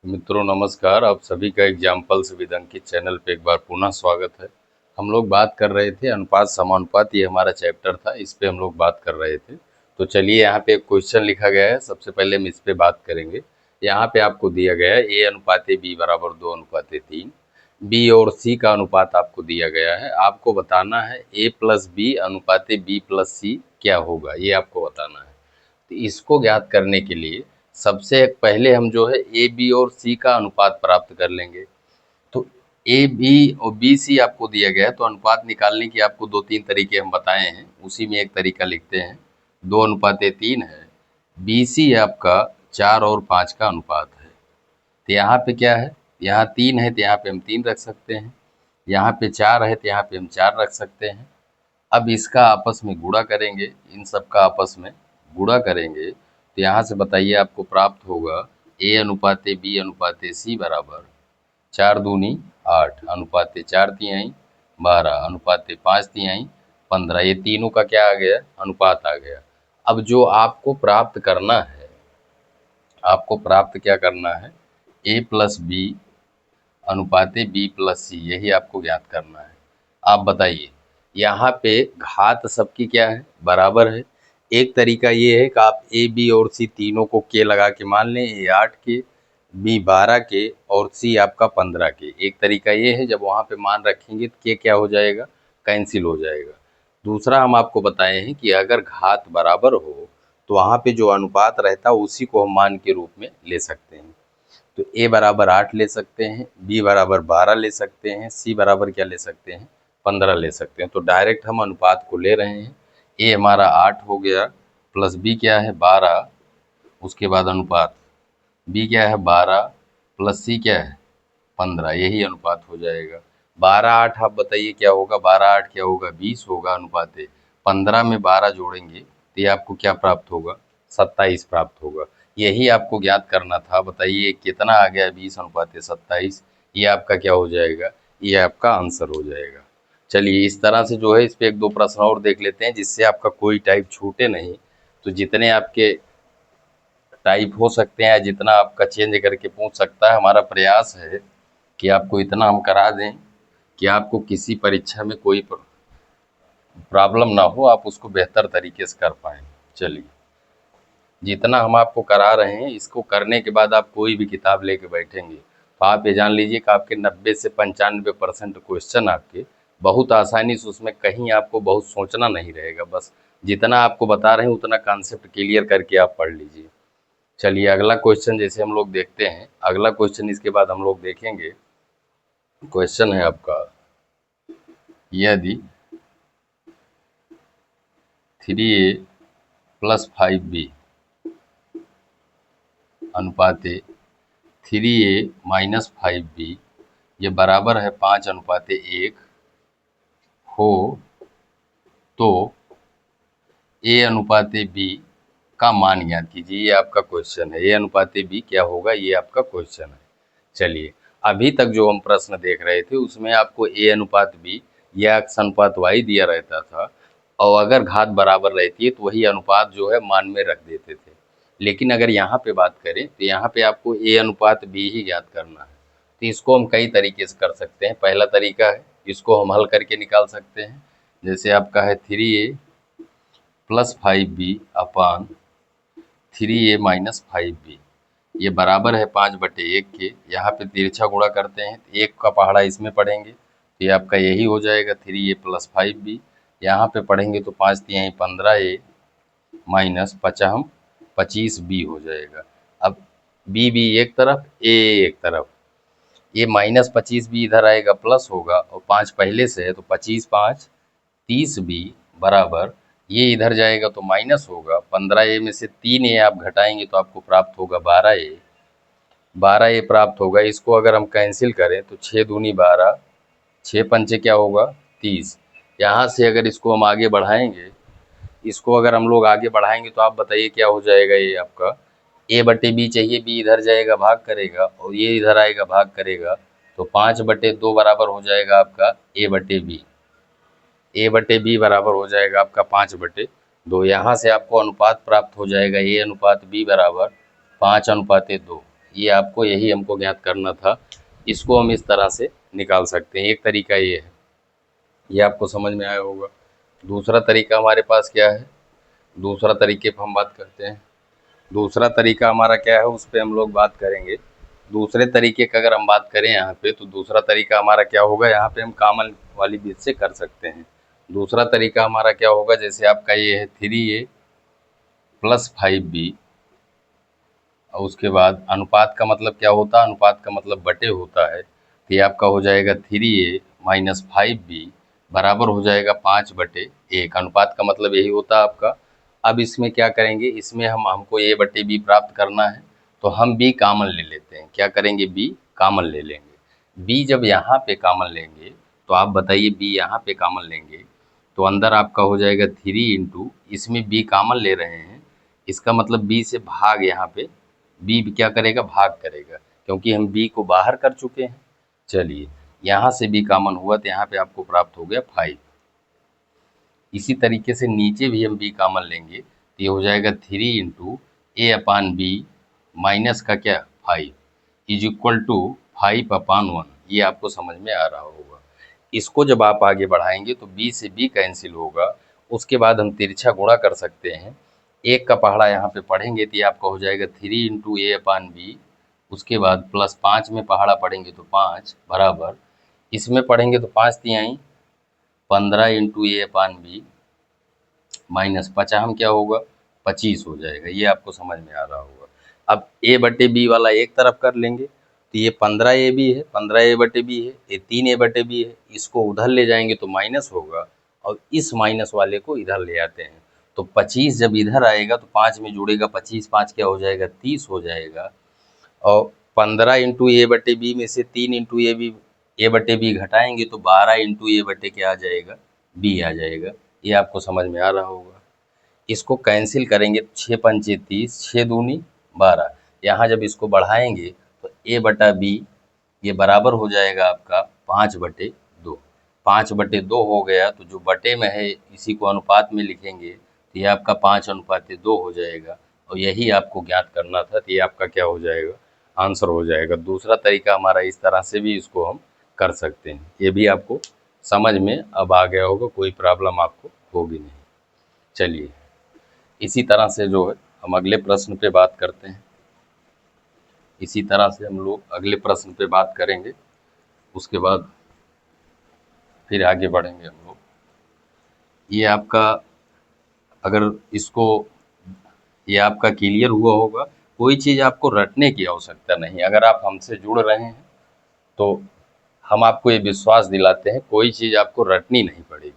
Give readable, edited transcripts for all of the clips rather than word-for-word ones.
मित्रों नमस्कार। आप सभी का एग्जाम्पल्स विद अंकित चैनल पे एक बार पुनः स्वागत है। हम लोग बात कर रहे थे अनुपात समानुपात, ये हमारा चैप्टर था, इस पे हम लोग बात कर रहे थे। तो चलिए यहाँ पे एक क्वेश्चन लिखा गया है, सबसे पहले हम इस पे बात करेंगे। यहाँ पे आपको दिया गया है ए अनुपात बी बराबर 2:3। बी और सी का अनुपात आपको दिया गया है। आपको बताना है ए प्लस बी अनुपात बी प्लस सी क्या होगा, ये आपको बताना है। तो इसको ज्ञात करने के लिए सबसे पहले हम जो है ए बी और सी का अनुपात प्राप्त कर लेंगे। तो ए बी और बी सी आपको दिया गया है, तो अनुपात निकालने की आपको 2-3 तरीके हम बताए हैं, उसी में एक तरीका लिखते हैं। 2:3 है। बी सी आपका 4 और 5 का अनुपात है। तो यहाँ पे क्या है, यहाँ 3 है तो यहाँ पे हम 3 रख सकते हैं, यहाँ पे 4 है तो यहाँ पे हम 4 रख सकते हैं। अब इसका आपस में गुणा करेंगे, इन सब का आपस में गुणा करेंगे तो यहाँ से बताइए आपको प्राप्त होगा ए अनुपात बी अनुपात सी बराबर 4×2 = 8 अनुपात 4/3 12 अनुपात 5/3 15। ये तीनों का क्या आ गया, अनुपात आ गया। अब जो आपको प्राप्त करना है, आपको प्राप्त क्या करना है, ए प्लस बी अनुपात बी प्लस सी, यही आपको ज्ञात करना है। आप बताइए यहाँ पे घात सबकी क्या है, बराबर है। एक तरीका ये है कि आप ए बी और सी तीनों को के लगा के मान लें, ए 8 के, बी 12 के और सी आपका 15 के। एक तरीका ये है, जब वहाँ पे मान रखेंगे तो के क्या हो जाएगा, कैंसिल हो जाएगा। दूसरा हम आपको बताए हैं कि अगर घात बराबर हो तो वहाँ पे जो अनुपात रहता है उसी को हम मान के रूप में ले सकते हैं। तो ए बराबर 8 ले सकते हैं, बी बराबर 12 ले सकते हैं, सी बराबर क्या ले सकते हैं, 15 ले सकते हैं। तो डायरेक्ट हम अनुपात को ले रहे हैं। ए हमारा 8 हो गया, प्लस बी क्या है 12, उसके बाद अनुपात बी क्या है 12 प्लस सी क्या है 15, यही अनुपात हो जाएगा। 12/8 आप बताइए क्या होगा, 12/8 क्या होगा, 20 होगा अनुपात। 15 में 12 जोड़ेंगे तो ये आपको क्या प्राप्त होगा, 27 प्राप्त होगा। यही आपको ज्ञात करना था। बताइए कितना आ गया, 20:27। ये आपका क्या हो जाएगा, ये आपका आंसर हो जाएगा। चलिए इस तरह से जो है इस पे 1-2 प्रश्न और देख लेते हैं, जिससे आपका कोई टाइप छूटे नहीं। तो जितने आपके टाइप हो सकते हैं, जितना आपका चेंज करके पूछ सकता है, हमारा प्रयास है कि आपको इतना हम करा दें कि आपको किसी परीक्षा में कोई प्रॉब्लम ना हो, आप उसको बेहतर तरीके से कर पाएँ। चलिए जितना हम आपको करा रहे हैं, इसको करने के बाद आप कोई भी किताब लेके बैठेंगे तो आप ये जान लीजिए कि आपके 90 से 95% क्वेश्चन आपके बहुत आसानी से, उसमें कहीं आपको बहुत सोचना नहीं रहेगा। बस जितना आपको बता रहे हैं उतना कॉन्सेप्ट क्लियर करके आप पढ़ लीजिए। चलिए अगला क्वेश्चन जैसे हम लोग देखते हैं, अगला क्वेश्चन इसके बाद हम लोग देखेंगे। क्वेश्चन है आपका, यदि 3a + 5b अनुपात 3a - 5b ये बराबर है 5:1 हो तो a अनुपात b का मान ज्ञात कीजिए। ये आपका क्वेश्चन है, a अनुपात b क्या होगा, ये आपका क्वेश्चन है। चलिए अभी तक जो हम प्रश्न देख रहे थे उसमें आपको a अनुपात b या x अनुपात y दिया रहता था, और अगर घात बराबर रहती है तो वही अनुपात जो है मान में रख देते थे। लेकिन अगर यहाँ पे बात करें तो यहाँ पे आपको a अनुपात b ही ज्ञात करना है। तो इसको हम कई तरीके से कर सकते हैं। पहला तरीका है, इसको हम हल करके निकाल सकते हैं। जैसे आपका है 3a + 5b अपान 3a - 5b, ये बराबर है 5/1 के। यहाँ पे तिरछा गुणा करते हैं, एक का पहाड़ा इसमें पढ़ेंगे तो ये आपका यही हो जाएगा 3a + 5b। यहाँ पे पढ़ेंगे तो 5×3 = 15a माइनस 25b हो जाएगा। अब b एक तरफ, a एक तरफ, ये -25b इधर आएगा, प्लस होगा, और 5 पहले से है तो 25×5 = 30b बराबर, ये इधर जाएगा तो माइनस होगा। 15a में से 3a आप घटाएंगे तो आपको प्राप्त होगा 12a। 12a प्राप्त होगा। इसको अगर हम कैंसिल करें तो 6×2 = 12, 6×5 क्या होगा 30। यहाँ से अगर इसको हम आगे बढ़ाएंगे, इसको अगर हम लोग आगे बढ़ाएंगे तो आप बताइए क्या हो जाएगा, ये आपका a/b चाहिए, b इधर जाएगा भाग करेगा, और ये इधर आएगा भाग करेगा, तो 5/2 बराबर हो जाएगा आपका a/b। a/b बराबर हो जाएगा आपका 5/2। यहाँ से आपको अनुपात प्राप्त हो जाएगा a अनुपात b बराबर 5:2। ये आपको यही हमको ज्ञात करना था। इसको हम इस तरह से निकाल सकते हैं। एक तरीका ये है, ये आपको समझ में आया होगा। दूसरा तरीका हमारे पास क्या है, दूसरा तरीके पर हम बात करते हैं। दूसरा तरीका हमारा क्या है, उस पर हम लोग बात करेंगे। दूसरे तरीके का अगर हम बात करें यहाँ पे, तो दूसरा तरीका हमारा क्या होगा, यहाँ पे हम कॉमन वाली बीज से कर सकते हैं। दूसरा तरीका हमारा क्या होगा, जैसे आपका ये है 3a प्लस 5b, और उसके बाद अनुपात का मतलब क्या होता है, अनुपात का मतलब बटे होता है। तो ये आपका हो जाएगा 3a माइनस 5b बराबर हो जाएगा 5/1। अनुपात का मतलब यही होता है आपका। अब इसमें क्या करेंगे, इसमें हमको a बटे b प्राप्त करना है, तो हम b कॉमन ले लेते हैं। क्या करेंगे, b कॉमन ले लेंगे। b जब यहाँ पे कॉमन लेंगे, तो आप बताइए b यहाँ पे कॉमन लेंगे तो अंदर आपका हो जाएगा 3 इंटू, इसमें b कॉमन ले रहे हैं, इसका मतलब b से भाग, यहाँ पे b क्या करेगा, भाग करेगा, क्योंकि हम b को बाहर कर चुके हैं। चलिए, यहाँ से b कॉमन हुआ तो यहाँ पे आपको प्राप्त हो गया 5। इसी तरीके से नीचे भी हम b कॉमन लेंगे तो ये हो जाएगा 3 इंटू a/b माइनस का क्या 5 इज इक्वल टू 5/1। ये आपको समझ में आ रहा होगा। इसको जब आप आगे बढ़ाएंगे तो b से b कैंसिल होगा। उसके बाद हम तिरछा गुणा कर सकते हैं। एक का पहाड़ा यहाँ पे पढ़ेंगे तो ये आपका हो जाएगा 3 इंटू a/b, उसके बाद प्लस 5 में पहाड़ा पढ़ेंगे तो 5 बराबर, इसमें पढ़ेंगे तो 5 तिहाई 15 इंटू a/b माइनस 50 हम क्या होगा 25 हो जाएगा। ये आपको समझ में आ रहा होगा। अब a बटे बी वाला एक तरफ कर लेंगे तो ये 15ab है, 15a/b है, ये 3a/b है, इसको उधर ले जाएंगे तो माइनस होगा, और इस माइनस वाले को इधर ले आते हैं तो 25 जब इधर आएगा तो 5 में जुड़ेगा 25, 5 क्या हो जाएगा 30 हो जाएगा। और 15 इंटू a/b में से 3 इंटू a/b घटाएंगे तो 12 इंटू a क्या आ जाएगा, b आ जाएगा। ये आपको समझ में आ रहा होगा। इसको कैंसिल करेंगे तो 6 पंचे 30, 6 दूनी 12। यहाँ जब इसको बढ़ाएंगे तो a/b ये बराबर हो जाएगा आपका 5/2। 5/2 हो गया तो जो बटे में है इसी को अनुपात में लिखेंगे तो ये आपका 5:2 हो जाएगा। और यही आपको ज्ञात करना था, तो ये आपका क्या हो जाएगा, आंसर हो जाएगा। दूसरा तरीका हमारा इस तरह से भी इसको हम कर सकते हैं। ये भी आपको समझ में अब आ गया होगा, कोई प्रॉब्लम आपको होगी नहीं। चलिए, इसी तरह से जो है हम अगले प्रश्न पे बात करते हैं। इसी तरह से हम लोग अगले प्रश्न पे बात करेंगे, उसके बाद फिर आगे बढ़ेंगे हम लोग। ये आपका, अगर इसको, ये आपका क्लियर हुआ होगा। कोई चीज़ आपको रटने की आवश्यकता नहीं। अगर आप हमसे जुड़ रहे हैं तो हम आपको ये विश्वास दिलाते हैं कोई चीज़ आपको रटनी नहीं पड़ेगी।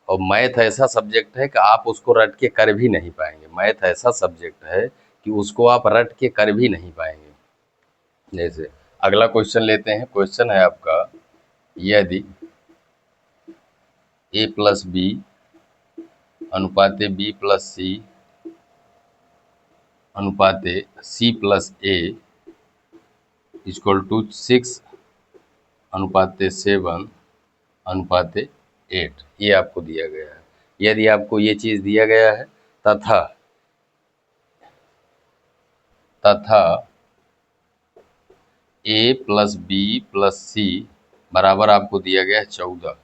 और मैथ ऐसा सब्जेक्ट है कि आप उसको रट के कर भी नहीं पाएंगे। मैथ ऐसा सब्जेक्ट है कि उसको आप रट के कर भी नहीं पाएंगे। जैसे अगला क्वेश्चन लेते हैं। क्वेश्चन है आपका, यदि a+b अनुपाते b+c अनुपाते c+a equal to 6 अनुपाते 7 अनुपाते 8, ये आपको दिया गया है। यदि आपको ये चीज़ दिया गया है तथा a+b+c बराबर आपको दिया गया है 14,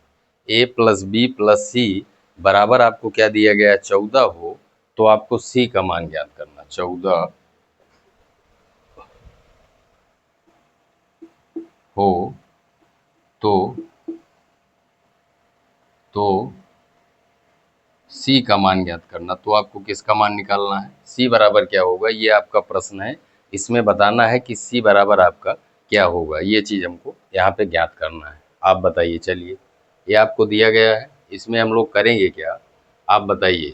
a+b+c बराबर आपको क्या दिया गया है 14 हो, तो आपको c का मान ज्ञात करना। 14 हो तो c का मान ज्ञात करना। तो आपको किसका मान निकालना है, c बराबर क्या होगा, ये आपका प्रश्न है। इसमें बताना है कि c बराबर आपका क्या होगा, ये चीज़ हमको यहाँ पे ज्ञात करना है। आप बताइए। चलिए, ये आपको दिया गया है, इसमें हम लोग करेंगे क्या, आप बताइए।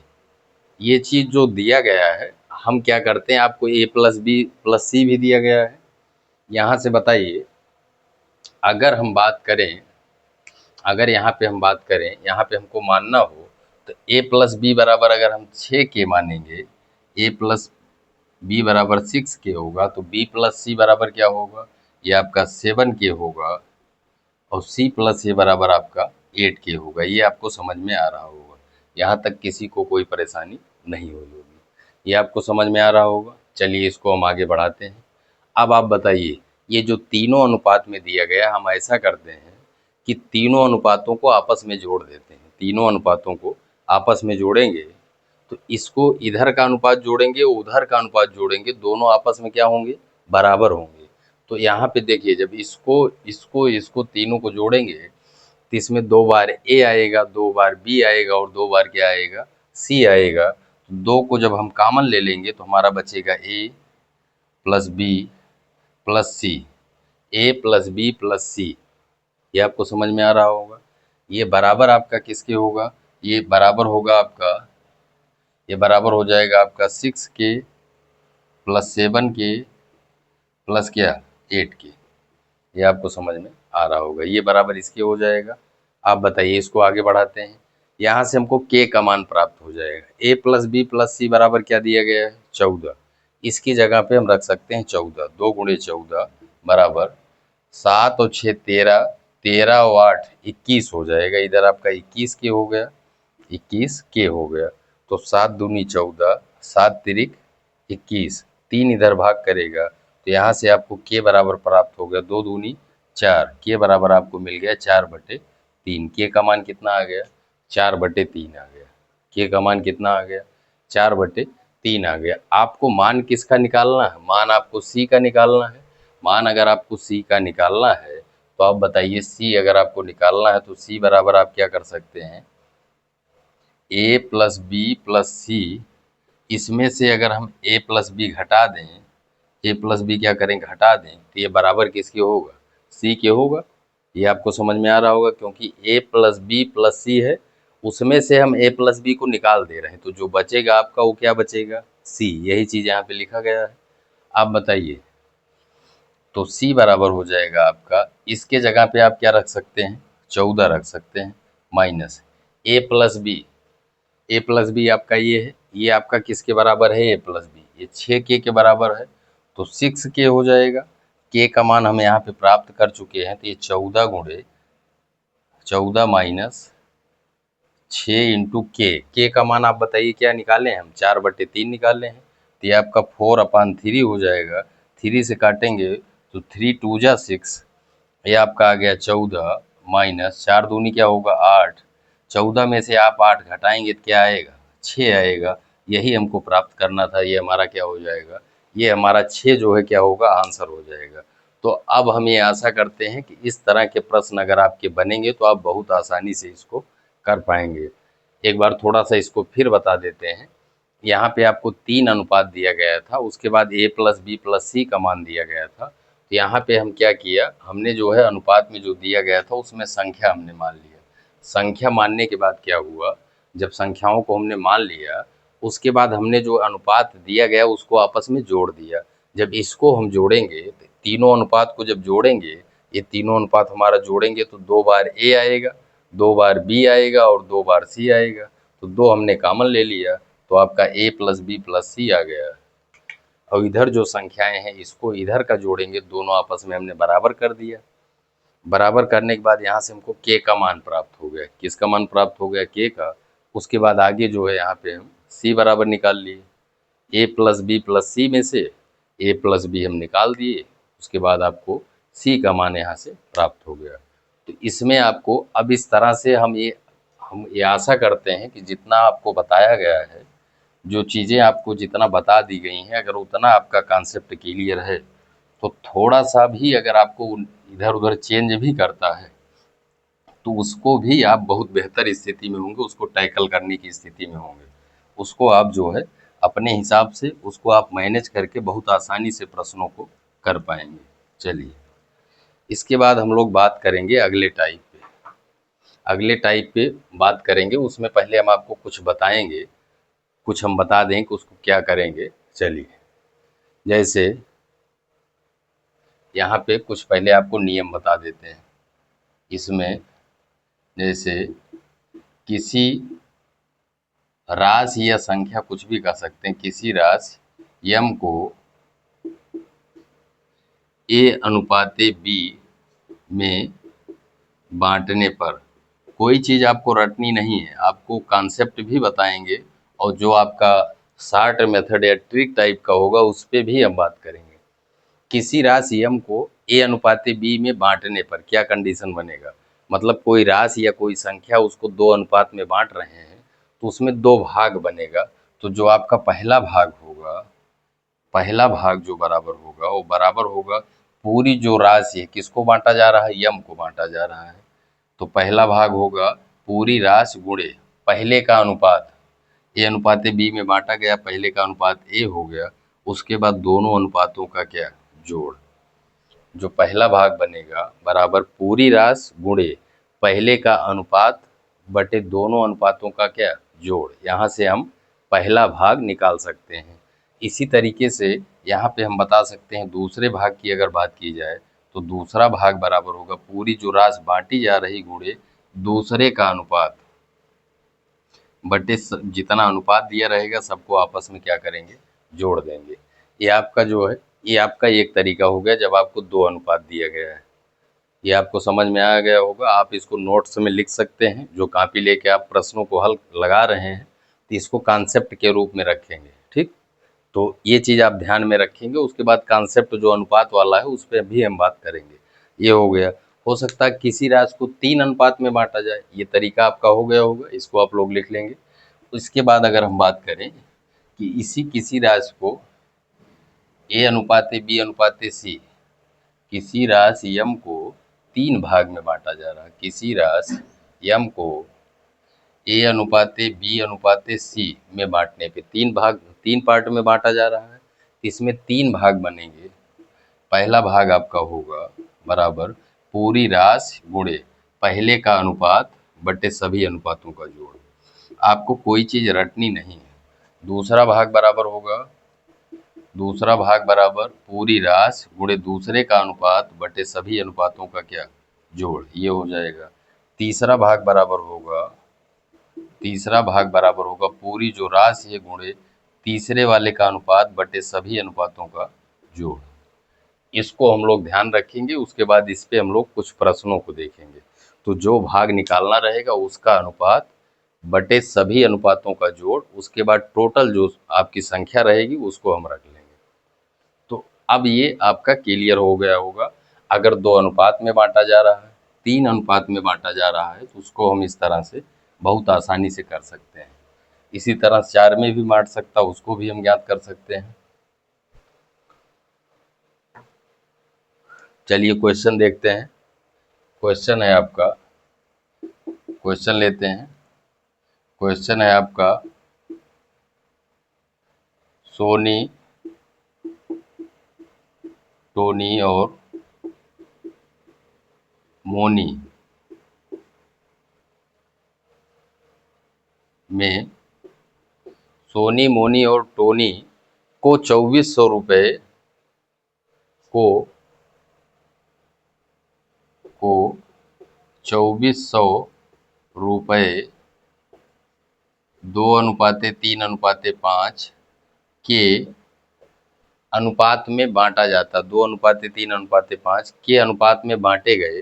ये चीज़ जो दिया गया है हम क्या करते हैं, आपको a+b+c भी दिया गया है। यहाँ से बताइए, अगर हम बात करें, अगर यहाँ पे हम बात करें, यहाँ पे हमको मानना हो तो a+b बराबर अगर हम 6 के मानेंगे, a+b बराबर 6 के होगा, तो b+c बराबर क्या होगा, ये आपका 7 के होगा, और c+a बराबर आपका 8 के होगा। ये आपको समझ में आ रहा होगा। यहाँ तक किसी को कोई परेशानी नहीं हुई होगी। ये आपको समझ में आ रहा होगा। चलिए, इसको हम आगे बढ़ाते हैं। अब आप बताइए, ये जो तीनों अनुपात में दिया गया, हम ऐसा करते हैं कि तीनों अनुपातों को आपस में जोड़ देते हैं। तीनों अनुपातों को आपस में जोड़ेंगे तो इसको इधर का अनुपात जोड़ेंगे, उधर का अनुपात जोड़ेंगे, दोनों आपस में क्या होंगे, बराबर होंगे। तो यहाँ पे देखिए, जब इसको तीनों को जोड़ेंगे तो इसमें 2 बार ए आएगा, 2 बार बी आएगा और 2 बार क्या आएगा, सी आएगा। तो 2 को जब हम कॉमन ले लेंगे तो हमारा बचेगा ए प्लस बी प्लस सी, ए प्लस बी प्लस सी। ये आपको समझ में आ रहा होगा। ये बराबर आपका किसके होगा, ये बराबर होगा आपका, ये बराबर हो जाएगा आपका 6 के प्लस 7 के प्लस क्या 8 के। ये आपको समझ में आ रहा होगा, ये बराबर इसके हो जाएगा। आप बताइए, इसको आगे बढ़ाते हैं। यहाँ से हमको के का मान प्राप्त हो जाएगा। ए प्लस बी प्लस सी बराबर क्या दिया गया है, 14। इसकी जगह पे हम रख सकते हैं 14, 2 गुणे 14 बराबर 7 और 6 13, 13 और 8 21 हो जाएगा। इधर आपका 21 के हो गया, 21 के हो गया। तो 7 दूनी 14, 7 तिरिक 21, 3 इधर भाग करेगा तो यहाँ से आपको के बराबर प्राप्त हो गया 2 दूनी 4, के बराबर आपको मिल गया 4/3। के का मान कितना आ गया, 4/3 आ गया। के का मान कितना आ गया, 4/3 आ गया। आपको मान किसका निकालना है, मान आपको सी का निकालना है। मान अगर आपको सी का निकालना है तो आप बताइए, सी अगर आपको निकालना है तो सी बराबर आप क्या कर सकते हैं, ए प्लस बी प्लस सी। इसमें से अगर हम ए प्लस बी घटा दें, ए प्लस बी क्या करें, घटा दें, तो ये बराबर किसके होगा, सी के होगा। ये आपको समझ में आ रहा होगा, क्योंकि ए प्लस बी प्लस सी है, उसमें से हम ए प्लस बी को निकाल दे रहे हैं, तो जो बचेगा आपका वो क्या बचेगा, सी। यही चीज़ यहाँ पे लिखा गया है। आप बताइए, तो सी बराबर हो जाएगा आपका, इसके जगह पे आप क्या रख सकते हैं, 14 रख सकते हैं, माइनस ए प्लस बी। ए प्लस बी आपका ये है, ये आपका किसके बराबर है, ए प्लस बी, ये 6 के बराबर है, तो 6 के हो जाएगा। के का मान हम यहाँ पे प्राप्त कर चुके हैं, तो ये 14 गुणे 14 माइनस 6 इंटू के का मान आप बताइए क्या निकालें हम, 4/3 निकाले हैं। तो ये आपका 4/3 हो जाएगा। 3 से काटेंगे तो 3 2 जा 6, ये आपका आ गया 14 माइनस 4 दूनी क्या होगा 8। 14 में से आप 8 घटाएंगे तो क्या आएगा, 6 आएगा। यही हमको प्राप्त करना था। ये हमारा क्या हो जाएगा, ये हमारा 6 जो है क्या होगा, आंसर हो जाएगा। तो अब हम ये आशा करते हैं कि इस तरह के प्रश्न अगर आपके बनेंगे तो आप बहुत आसानी से इसको कर पाएंगे। एक बार थोड़ा सा इसको फिर बता देते हैं। यहाँ पे आपको 3 अनुपात दिया गया था, उसके बाद ए प्लस बी प्लस सी का मान दिया गया था। तो यहाँ पे हम क्या किया, हमने जो है अनुपात में जो दिया गया था उसमें संख्या हमने मान लिया। संख्या मानने के बाद क्या हुआ, जब संख्याओं को हमने मान लिया, उसके बाद हमने जो अनुपात दिया गया उसको आपस में जोड़ दिया। जब इसको हम जोड़ेंगे, तीनों अनुपात को जब जोड़ेंगे, ये तीनों अनुपात हमारा जोड़ेंगे तो 2 बार ए आएगा, 2 बार बी आएगा और 2 बार सी आएगा। तो 2 हमने कॉमन ले लिया, तो आपका ए प्लस बी प्लस सी आ गया। और इधर जो संख्याएं हैं इसको इधर का जोड़ेंगे, दोनों आपस में हमने बराबर कर दिया। बराबर करने के बाद यहाँ से हमको के का मान प्राप्त हो गया। किसका मान प्राप्त हो गया, के का। उसके बाद आगे जो है यहाँ पे हम सी बराबर निकाल लिए। ए प्लस बी प्लस सी में से ए प्लस बी हम निकाल दिए, उसके बाद आपको सी का मान यहाँ से प्राप्त हो गया। तो इसमें आपको अब इस तरह से हम ये आशा करते हैं कि जितना आपको बताया गया है, जो चीज़ें आपको जितना बता दी गई हैं, अगर उतना आपका कॉन्सेप्ट क्लियर है तो थोड़ा सा भी अगर आपको इधर उधर चेंज भी करता है तो उसको भी आप बहुत बेहतर स्थिति में होंगे, उसको टैकल करने की स्थिति में होंगे। उसको आप जो है अपने हिसाब से उसको आप मैनेज करके बहुत आसानी से प्रश्नों को कर पाएंगे। चलिए, इसके बाद हम लोग बात करेंगे अगले टाइप पे। अगले टाइप पे बात करेंगे, उसमें पहले हम आपको कुछ बताएंगे, कुछ हम बता दें कि उसको क्या करेंगे। चलिए, जैसे यहाँ पे कुछ पहले आपको नियम बता देते हैं। इसमें जैसे किसी राशि या संख्या, कुछ भी कह सकते हैं, किसी राशि यम को ए अनुपाते बी में बांटने पर, कोई चीज़ आपको रटनी नहीं है, आपको कॉन्सेप्ट भी बताएंगे और जो आपका शार्ट मेथड या ट्रिक टाइप का होगा उस पर भी हम बात करेंगे। किसी राशि m को a अनुपाते b में बांटने पर क्या कंडीशन बनेगा। मतलब कोई राशि या कोई संख्या उसको दो अनुपात में बांट रहे हैं तो उसमें दो भाग बनेगा। तो जो आपका पहला भाग होगा, पहला भाग जो बराबर होगा वो बराबर होगा पूरी जो राशि है किसको बांटा जा रहा है, m को बांटा जा रहा है। तो पहला भाग होगा पूरी राशि गुणे पहले का अनुपात, a अनुपाते b में बांटा गया, पहले का अनुपात a हो गया, उसके बाद दोनों अनुपातों का क्या, जोड़। जो पहला भाग बनेगा बराबर पूरी राशि गुणे पहले का अनुपात बटे दोनों अनुपातों का क्या, जोड़। यहाँ से हम पहला भाग निकाल सकते हैं। इसी तरीके से यहाँ पे हम बता सकते हैं दूसरे भाग की अगर बात की जाए तो दूसरा भाग बराबर होगा पूरी जो राशि बांटी जा रही गुणे दूसरे का अनुपात बटे जितना अनुपात दिया रहेगा सबको आपस में क्या करेंगे, जोड़ देंगे। ये आपका जो है ये आपका एक तरीका हो गया जब आपको दो अनुपात दिया गया है। ये आपको समझ में आ गया होगा। आप इसको नोट्स में लिख सकते हैं, जो कॉपी लेके आप प्रश्नों को हल लगा रहे हैं तो इसको कॉन्सेप्ट के रूप में रखेंगे। ठीक, तो ये चीज़ आप ध्यान में रखेंगे। उसके बाद कॉन्सेप्ट जो अनुपात वाला है उस पर भी हम बात करेंगे। ये हो गया। हो सकता है किसी राशि को 3 अनुपात में बांटा जाए, ये तरीका आपका हो गया होगा, इसको आप लोग लिख लेंगे। इसके बाद अगर हम बात करें कि इसी किसी राशि को a अनुपाते b अनुपाते c, किसी राशि m को 3 भाग में बांटा जा रहा है। किसी राशि m को a अनुपाते b अनुपाते c में बांटने पे 3 पार्ट में बांटा जा रहा है। इसमें 3 भाग बनेंगे। पहला भाग आपका होगा बराबर पूरी राशि गुणे पहले का अनुपात बटे सभी अनुपातों का जोड़। आपको कोई चीज़ रटनी नहीं है। दूसरा भाग बराबर पूरी राशि गुणे दूसरे का अनुपात बटे सभी अनुपातों का क्या, जोड़। ये हो जाएगा। तीसरा भाग बराबर होगा पूरी जो राशि है गुणे तीसरे वाले का अनुपात बटे सभी अनुपातों का जोड़। इसको हम लोग ध्यान रखेंगे। उसके बाद इस पे हम लोग कुछ प्रश्नों को देखेंगे। तो जो भाग निकालना रहेगा उसका अनुपात बटे सभी अनुपातों का जोड़, उसके बाद टोटल जो आपकी संख्या रहेगी उसको हम रख लेंगे। तो अब ये आपका क्लियर हो गया होगा। अगर 2 अनुपात में बांटा जा रहा है, 3 अनुपात में बांटा जा रहा है तो उसको हम इस तरह से बहुत आसानी से कर सकते हैं। इसी तरह 4 में भी बांट सकता, उसको भी हम ज्ञात कर सकते हैं। चलिए क्वेश्चन देखते हैं। क्वेश्चन है आपका, क्वेश्चन लेते हैं। क्वेश्चन है आपका सोनी, टोनी और मोनी में सोनी, मोनी और टोनी को 2400 रुपये को 2400 रुपये 2:3:5 के अनुपात में बांटा जाता। 2:3:5 के अनुपात में बांटे गए,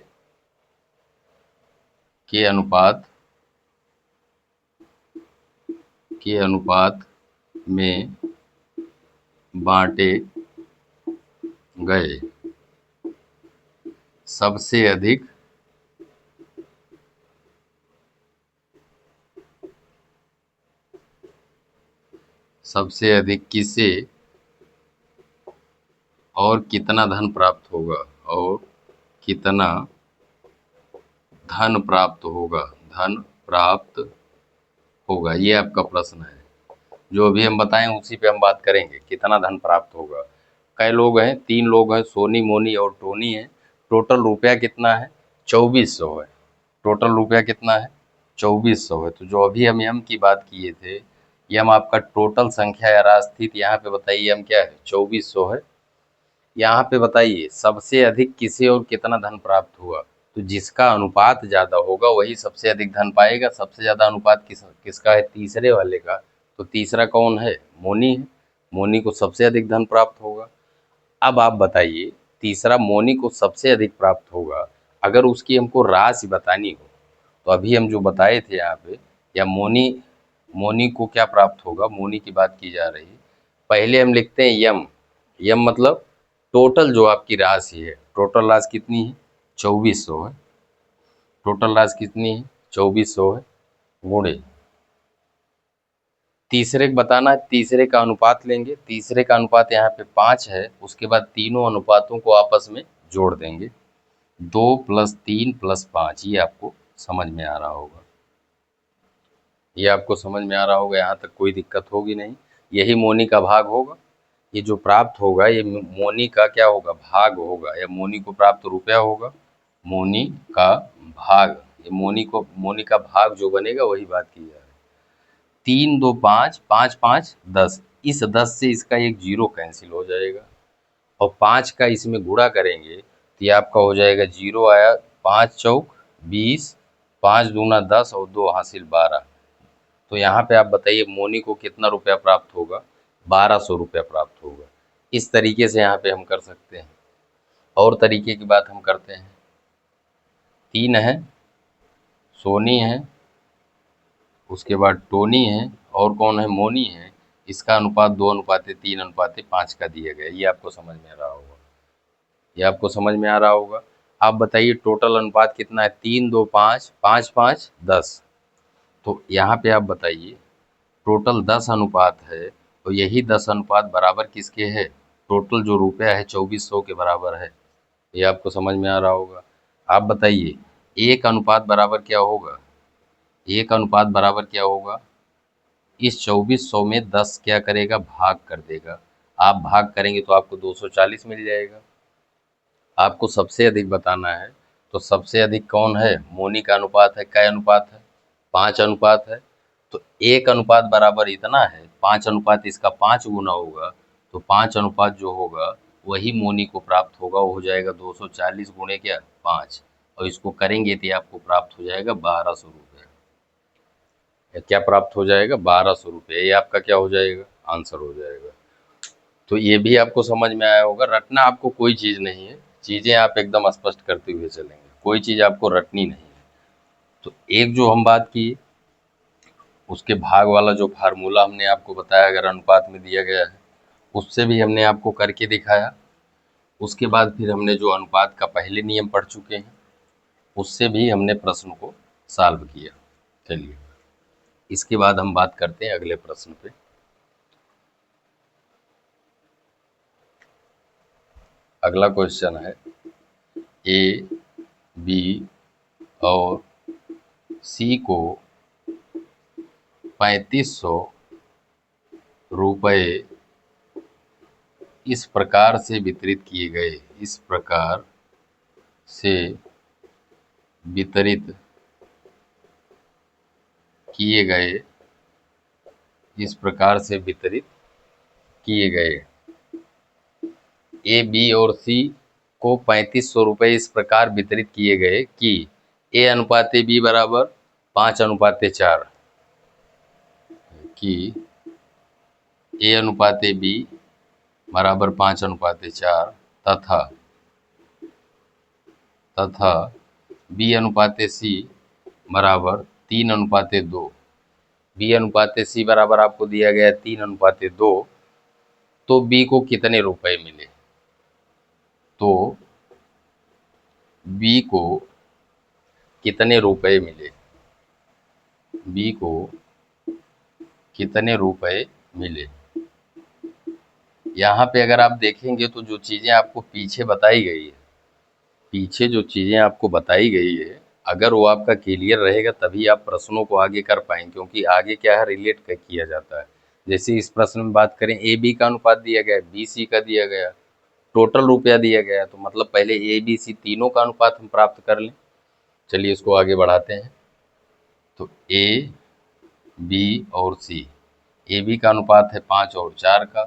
के अनुपात में बांटे गए सबसे अधिक किसे और कितना धन प्राप्त होगा, और कितना धन प्राप्त होगा। ये आपका प्रश्न है। जो भी हम बताएं उसी पे हम बात करेंगे, कितना धन प्राप्त होगा। कई लोग हैं, 3 लोग हैं, सोनी, मोनी और टोनी है। टोटल रुपया कितना है, 2400 है। टोटल रुपया कितना है, 2400 है। तो जो अभी हम यम की बात किए थे, यम आपका टोटल संख्या या राशि थी। तो यहाँ पे बताइए यम क्या है, 2400 है। यहाँ पे बताइए सबसे अधिक किसे और कितना धन प्राप्त हुआ। तो जिसका अनुपात ज़्यादा होगा वही सबसे अधिक धन पाएगा। सबसे ज़्यादा अनुपात किसका है, तीसरे वाले का। तो तीसरा कौन है, मोनी है। मोनी को सबसे अधिक धन प्राप्त होगा। अब आप बताइए, तीसरा मोनी को सबसे अधिक प्राप्त होगा, अगर उसकी हमको राशि बतानी हो तो अभी हम जो बताए थे यहाँ पे, या मोनी को क्या प्राप्त होगा, मोनी की बात की जा रही है। पहले हम लिखते हैं यम। यम मतलब टोटल जो आपकी राशि है, टोटल राशि कितनी है? 2400 है। टोटल राशि कितनी है? 2400 है। गुणे तीसरे को बताना है, तीसरे का अनुपात लेंगे। तीसरे का अनुपात यहाँ पे 5 है। उसके बाद तीनों अनुपातों को आपस में जोड़ देंगे। 2 + 3 + 5, ये आपको समझ में आ रहा होगा। ये आपको समझ में आ रहा होगा, यहाँ तक कोई दिक्कत होगी नहीं। यही मोनी का भाग होगा। ये जो प्राप्त होगा ये मोनी का क्या होगा? भाग होगा, या मोनी को प्राप्त रुपया होगा। मोनी का भाग, ये मोनी का भाग जो बनेगा वही बात की जा रही है। 3 2 5, 5 5 10, इस 10 से इसका एक जीरो कैंसिल हो जाएगा और 5 का इसमें गुणा करेंगे तो ये आपका हो जाएगा, जीरो आया, 5 चौक 20, 5 दूना 10 और 2 हासिल 12। तो यहाँ पे आप बताइए मोनी को कितना रुपया प्राप्त होगा? 1200 रुपया प्राप्त होगा। इस तरीके से यहाँ पे हम कर सकते हैं। और तरीके की बात हम करते हैं। 3 है, सोनी है, उसके बाद टोनी है, और कौन है? मोनी है। इसका अनुपात 2:3:5 का दिया गया। ये आपको समझ में आ रहा होगा। ये आपको समझ में आ रहा होगा। आप बताइए टोटल अनुपात कितना है? 3 2 5, 5 5 10। तो यहाँ पे आप बताइए टोटल 10 अनुपात है, तो यही 10 अनुपात बराबर किसके है? टोटल जो रुपया है 2400 के बराबर है। ये आपको समझ में आ रहा होगा। आप बताइए एक अनुपात बराबर क्या होगा? एक अनुपात बराबर क्या होगा? इस 2400 में 10 क्या करेगा? भाग कर देगा। आप भाग करेंगे तो आपको 240 मिल जाएगा। आपको सबसे अधिक बताना है तो सबसे अधिक कौन है? मोनी का अनुपात है। क्या अनुपात है? 5 अनुपात है। तो एक अनुपात बराबर इतना है, 5 अनुपात इसका 5 गुना होगा, तो 5 अनुपात जो होगा वही मोनी को प्राप्त होगा। वो हो जाएगा 240 गुणे क्या? 5, और इसको करेंगे तो आपको प्राप्त हो जाएगा 1200 रुपये। क्या प्राप्त हो जाएगा? 1200 रुपये। ये आपका क्या हो जाएगा? आंसर हो जाएगा। तो ये भी आपको समझ में आया होगा। रटना आपको कोई चीज़ नहीं है, चीज़ें आप एकदम स्पष्ट करते हुए चलेंगे, कोई चीज़ आपको रटनी नहीं है। तो एक जो हम बात की उसके भाग वाला जो फार्मूला हमने आपको बताया, अगर अनुपात में दिया गया है, उससे भी हमने आपको करके दिखाया। उसके बाद फिर हमने जो अनुपात का पहले नियम पढ़ चुके हैं, उससे भी हमने प्रश्न को सॉल्व किया। चलिए इसके बाद हम बात करते हैं अगले प्रश्न पे। अगला क्वेश्चन है, ए, बी और सी को 3500 रुपये इस प्रकार से वितरित किए गए। इस प्रकार से वितरित किए गए। इस प्रकार से वितरित किए गए। ए, बी और सी को 3500 रुपये इस प्रकार वितरित किए गए कि ए अनुपात बी बराबर 5:4, कि ए अनुपात बी बराबर 5:4 तथा बी अनुपात सी बराबर 3:2। बी अनुपात सी बराबर आपको दिया गया 3:2। तो बी को कितने रुपए मिले? तो बी को कितने रुपए मिले? बी को कितने रुपए मिले? यहाँ पे अगर आप देखेंगे तो जो चीज़ें आपको पीछे बताई गई है, पीछे जो चीज़ें आपको बताई गई है, अगर वो आपका क्लियर रहेगा तभी आप प्रश्नों को आगे कर पाएंगे, क्योंकि आगे क्या है, रिलेट किया जाता है। जैसे इस प्रश्न में बात करें, ए बी का अनुपात दिया गया है, बी सी का दिया गया, टोटल रुपया दिया गया है, तो मतलब पहले ए बी सी तीनों का अनुपात हम प्राप्त कर लें। चलिए इसको आगे बढ़ाते हैं। तो ए, बी और सी, ए बी का अनुपात है 5 और 4 का,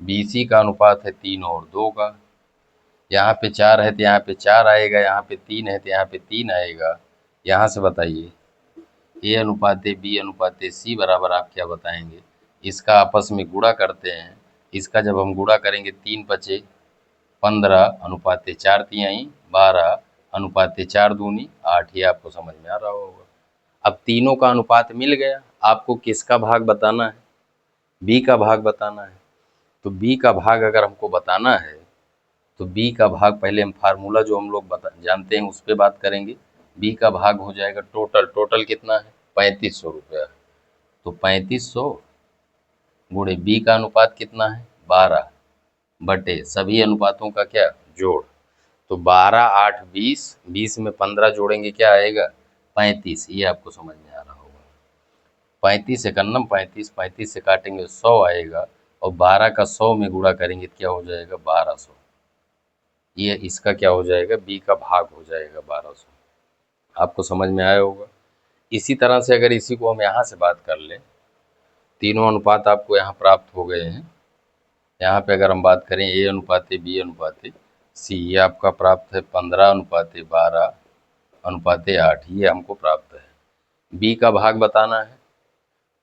बी सी का अनुपात है 3 और 2 का। यहाँ पे 4 है तो यहाँ पे 4 आएगा, यहाँ पे 3 है तो यहाँ पे 3 आएगा। यहाँ से बताइए ए अनुपात बी अनुपात सी बराबर आप क्या बताएंगे? इसका आपस में गुणा करते हैं। इसका जब हम गुणा करेंगे 3 पचे 15 अनुपात 4 तिहाई 12 अनुपात 4 दूनी 8। ये आपको समझ में आ रहा होगा। अब तीनों का अनुपात मिल गया, आपको किसका भाग बताना है? बी का भाग बताना है। तो बी का भाग अगर हमको बताना है तो b का भाग, पहले हम फार्मूला जो हम लोग जानते हैं उस पर बात करेंगे। b का भाग हो जाएगा टोटल, टोटल कितना है 3500 रुपया। तो 3500 गुणे b का अनुपात कितना है 12 बटे सभी अनुपातों का क्या जोड़। तो 12 8 20, 20 में 15 जोड़ेंगे क्या आएगा 35। ये आपको समझ में आ रहा होगा। 35 से कन्नम 35, 35 से काटेंगे 100 आएगा, और 12 का 100 में गुणा करेंगे तो क्या हो जाएगा 1200। ये इसका क्या हो जाएगा b का भाग हो जाएगा 1200। आपको समझ में आया होगा। इसी तरह से अगर इसी को हम यहाँ से बात कर लें, तीनों अनुपात आपको यहाँ प्राप्त हो गए हैं। यहाँ पे अगर हम बात करें a अनुपाते b अनुपाते c, ये आपका प्राप्त है 15 अनुपाते 12 अनुपाते 8, ये हमको प्राप्त है। b का भाग बताना है।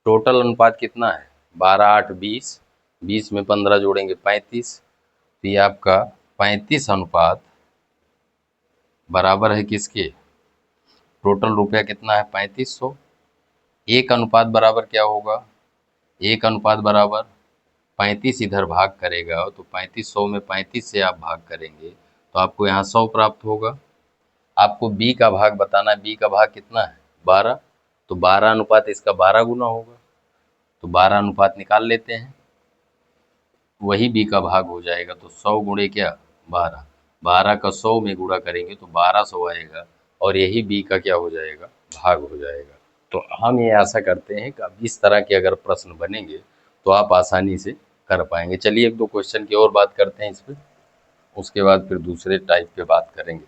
टोटल अनुपात कितना है 12 8 20, 20 में 15 जोड़ेंगे 35। तो ये आपका 35 अनुपात बराबर है किसके, टोटल रुपया कितना है 3500। एक अनुपात बराबर क्या होगा, एक अनुपात बराबर 35 इधर भाग करेगा तो 3500 में 35 से आप भाग करेंगे तो आपको यहाँ 100 प्राप्त होगा। आपको b का भाग बताना है। b का भाग कितना है 12, तो 12 अनुपात इसका 12 गुना होगा। तो 12 अनुपात निकाल लेते हैं, वही b का भाग हो जाएगा। तो 100 गुणे क्या 12, 12 का 100 में गुणा करेंगे तो 1200 आएगा, और यही b का क्या हो जाएगा भाग हो जाएगा। तो हम ये आशा करते हैं कि अब इस तरह के अगर प्रश्न बनेंगे तो आप आसानी से कर पाएंगे। चलिए एक दो क्वेश्चन की और बात करते हैं इस पर, उसके बाद फिर दूसरे टाइप पे बात करेंगे।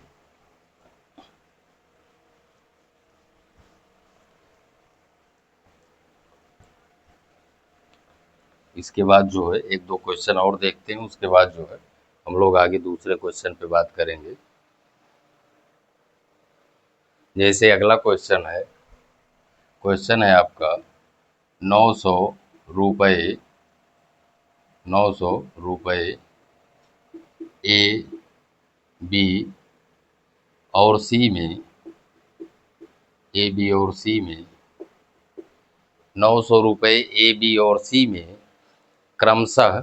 इसके बाद जो है एक दो क्वेश्चन और देखते हैं, उसके बाद जो है हम लोग आगे दूसरे क्वेश्चन पे बात करेंगे। जैसे अगला क्वेश्चन है आपका 900 रुपये, 900 रुपये ए बी और सी में, ए बी और सी में 900 रुपये ए बी और सी में क्रमशः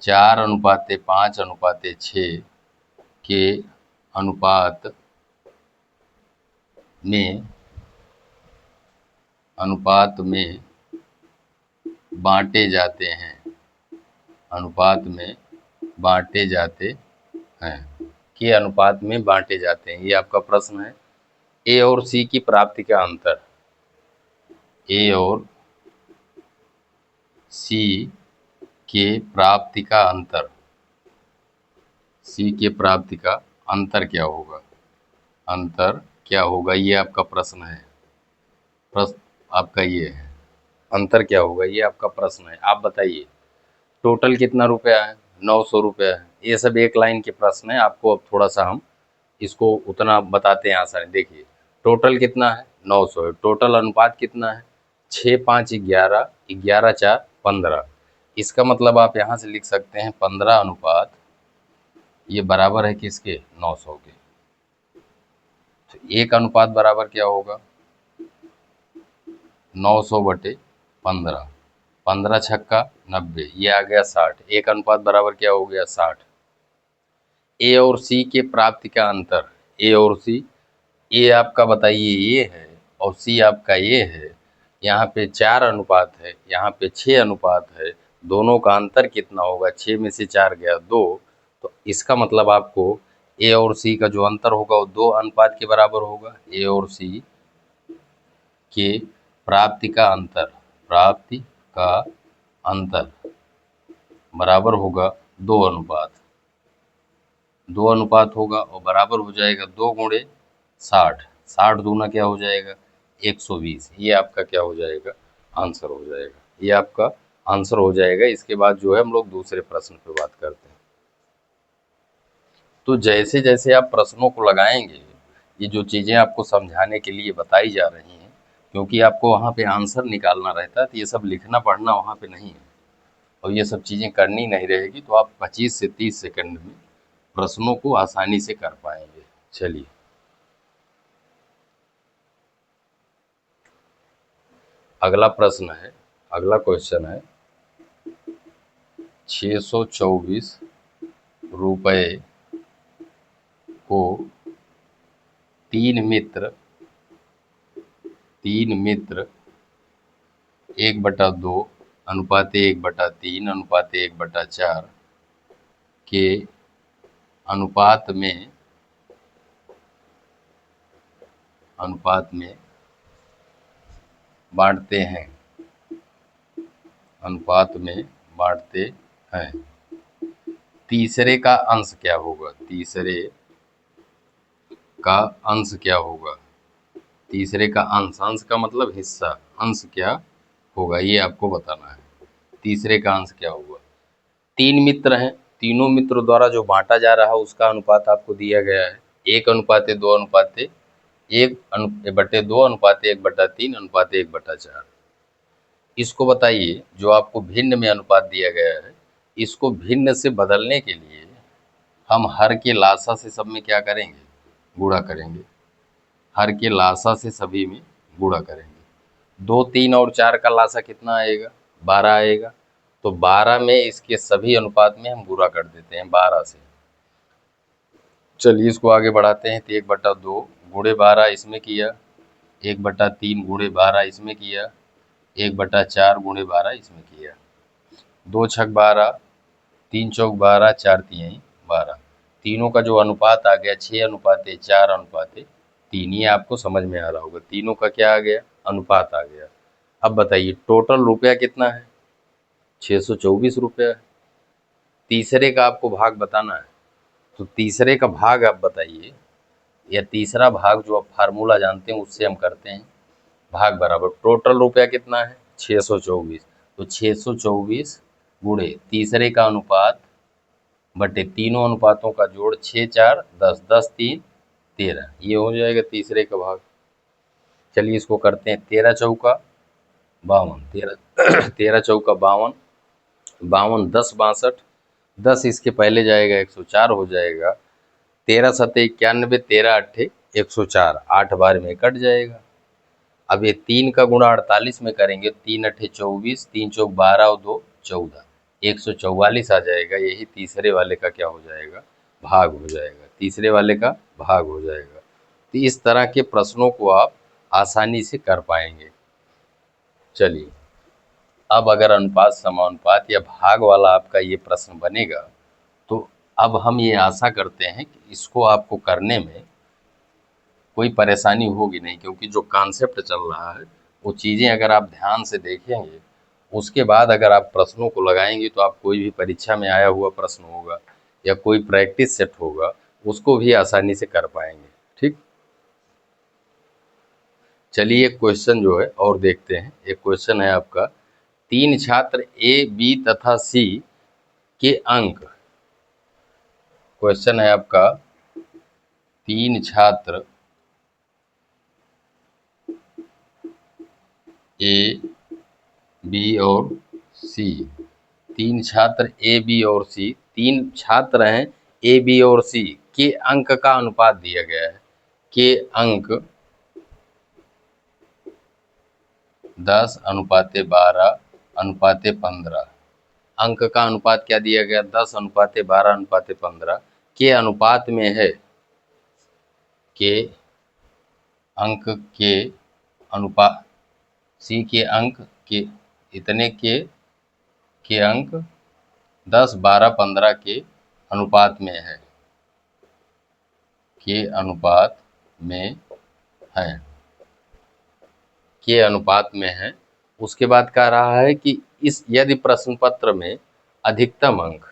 4:5:6 के अनुपात में बांटे जाते हैं, अनुपात में बांटे जाते हैं, के अनुपात में बांटे जाते हैं। ये आपका प्रश्न है। ए और सी की प्राप्ति का अंतर, ए और सी के प्राप्ति का अंतर, सी के प्राप्ति का अंतर क्या होगा, अंतर क्या होगा, ये आपका प्रश्न है। प्रश्न आपका ये है, अंतर क्या होगा, ये आपका प्रश्न है। आप बताइए टोटल कितना रुपया है 900 रुपया है। ये सब एक लाइन के प्रश्न है। आपको अब थोड़ा सा हम इसको उतना बताते हैं आसानी। देखिए टोटल कितना है 900 है, टोटल अनुपात कितना है 6 5 11, 11 4 15। इसका मतलब आप यहाँ से लिख सकते हैं 15 अनुपात ये बराबर है किसके 900 के। तो एक अनुपात बराबर क्या होगा 900 बटे 15, 15 छक्का 90, ये आ गया 60। एक अनुपात बराबर क्या हो गया 60। ए और सी के प्राप्ति का अंतर, ए और सी, ए आपका बताइए ये है और सी आपका ये है। यहाँ पे 4 अनुपात है, यहाँ पे 6 अनुपात है, दोनों का अंतर कितना होगा 6 में से 4 गया 2। तो इसका मतलब आपको ए और सी का जो अंतर होगा वो 2 अनुपात के बराबर होगा। ए और सी के प्राप्ति का अंतर, प्राप्ति का अंतर बराबर होगा 2 अनुपात, 2 अनुपात होगा और बराबर हो जाएगा 2 गुणे 60, 60 दूना क्या हो जाएगा 120। ये आपका क्या हो जाएगा आंसर हो जाएगा, ये आपका आंसर हो जाएगा। इसके बाद जो है हम लोग दूसरे प्रश्न पे बात करते हैं। तो जैसे जैसे आप प्रश्नों को लगाएंगे, ये जो चीज़ें आपको समझाने के लिए बताई जा रही हैं, क्योंकि आपको वहाँ पे आंसर निकालना रहता है, तो ये सब लिखना पढ़ना वहाँ पे नहीं है और ये सब चीज़ें करनी नहीं रहेगी, तो आप 25 से 30 सेकंड में प्रश्नों को आसानी से कर पाएंगे। चलिए अगला प्रश्न है, अगला क्वेश्चन है ₹624 को तीन मित्र 1/2 अनुपात 1/3 अनुपात 1/4 के अनुपात में बांटते हैं। तीसरे का अंश क्या होगा? तीसरे का अंश का मतलब हिस्सा, अंश क्या होगा ये आपको बताना है। तीसरे का अंश क्या होगा? 3 मित्र हैं, तीनों मित्रों द्वारा जो बांटा जा रहा है उसका अनुपात आपको दिया गया है 1/2 अनुपात 1/2 अनुपात 1/3 अनुपात 1/4। इसको बताइए, जो आपको भिन्न में अनुपात दिया गया है, इसको भिन्न से बदलने के लिए हम हर के लासा से सब में क्या करेंगे? गुणा करेंगे। हर के लासा से सभी में गुणा करेंगे। 2, 3 और 4 का लासा कितना आएगा? 12 आएगा। तो 12 में इसके सभी अनुपात में हम गुणा कर देते हैं 12 से। चलिए इसको आगे बढ़ाते हैं। तो 1/2 गुणे 12 इसमें किया, 1/3 गुणे 12 इसमें किया, 1/4 गुणे 12 इसमें किया। 2 छक 12, 3 चौक 12, 4 तिहाई 12। तीनों का जो अनुपात आ गया 6/4/3। ये आपको समझ में आ रहा होगा। तीनों का क्या आ गया? अनुपात आ गया। अब बताइए टोटल रुपया कितना है? 624 रुपया है। तीसरे का आपको भाग बताना है, तो तीसरे का भाग आप बताइए, या तीसरा भाग जो आप फार्मूला जानते हैं उससे हम करते हैं। भाग बराबर टोटल रुपया कितना है? 624। तो 624 गुणे तीसरे का अनुपात बटे तीनों अनुपातों का जोड़, 6 4 10, 10 3 13, ये हो जाएगा तीसरे का भाग। चलिए इसको करते हैं। 13 चौका 52, 13 चौका 52, 52 10 62, 10 इसके पहले जाएगा 104 हो जाएगा। 13 7 91, 13 8 104, 8 बार में कट जाएगा। अब ये 3 का गुणा 48 में करेंगे, 3 8 24, 3 चौक 12 और 2 14, 144 आ जाएगा। यही तीसरे वाले का क्या हो जाएगा? भाग हो जाएगा। तीसरे वाले का भाग हो जाएगा। तो इस तरह के प्रश्नों को आप आसानी से कर पाएंगे। चलिए अब अगर अनुपात समानुपात या भाग वाला आपका ये प्रश्न बनेगा, तो अब हम ये आशा करते हैं कि इसको आपको करने में कोई परेशानी होगी नहीं, क्योंकि जो कॉन्सेप्ट चल रहा है वो चीज़ें अगर आप ध्यान से देखेंगे, उसके बाद अगर आप प्रश्नों को लगाएंगे, तो आप कोई भी परीक्षा में आया हुआ प्रश्न होगा या कोई प्रैक्टिस सेट होगा, उसको भी आसानी से कर पाएंगे। ठीक, चलिए एक क्वेश्चन जो है और देखते हैं। एक क्वेश्चन है आपका, 3 छात्र ए, बी तथा सी के अंक। क्वेश्चन है आपका, 3 छात्र ए, बी और सी, 3 छात्र ए, बी और सी, 3 छात्र हैं ए, बी और सी के अंक का अनुपात दिया गया है। के अंक 10/12/15। अंक का अनुपात क्या दिया गया? 10/12/15 के अनुपात में है। के अंक के अनुपात, सी के अंक के इतने के अंक 10 12 15 के अनुपात में है। के अनुपात में है। के अनुपात में है। उसके बाद कह रहा है कि इस यदि प्रश्न पत्र में अधिकतम अंक,